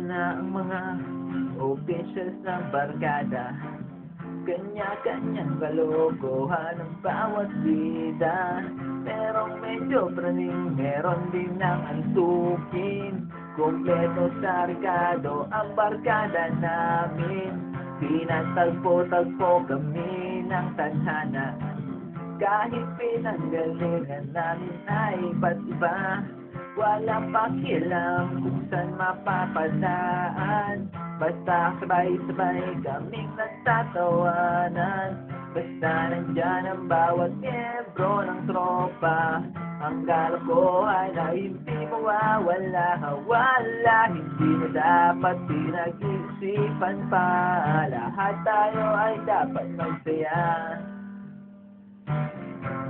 na ang mga officials ng barkada. Kanya-kanyang kalokohan ang bawat bida. Merong medyo praning, meron din ng antukin. Kompleto sa Ricardo ang barkada namin. Pinatagpo-tagpo kami ng tadhana. Kahit pinanggalingan namin ay iba't iba. Walang pakialam kung saan mapapadaan. Basta sabay-sabay kaming nagtatawanan. Basta nandyan ang bawat miyembro ng tropa. Ang kalokohan ay hindi mawawala. Wala, hindi na dapat pinag-iisipan pa. Lahat tayo ay dapat magsaya.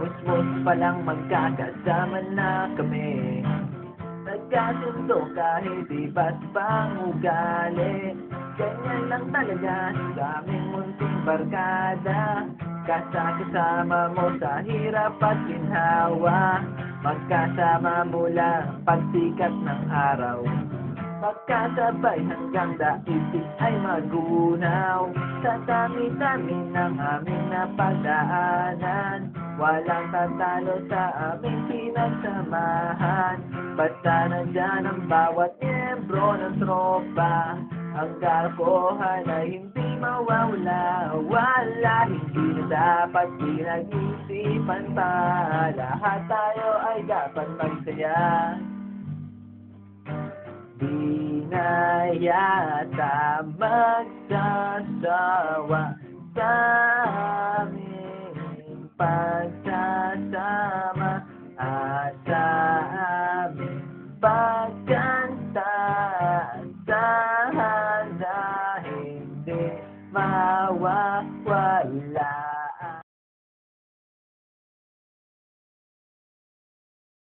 Musmus pa lang magkakasama na kami. Nagkasundo kahit iba't pang ugali. Ganyan lang talaga sa aming munting barkada. Kasama mo sa hirap at ginhawa. Magkasama mula pagsikat ng araw. Magkasabay hanggang daigdig ay magunaw. Sa dami-dami ng aming napagdaanan. Walang tatalo sa aming pinagsamahan. Basta nandyan ang bawat miyembro ng tropa. Ang kalokohan ay hindi mawawala. Wala, hindi na dapat pinag-isipan pa. Lahat tayo ay dapat magsaya. Di na yata magsasawa sa aming pag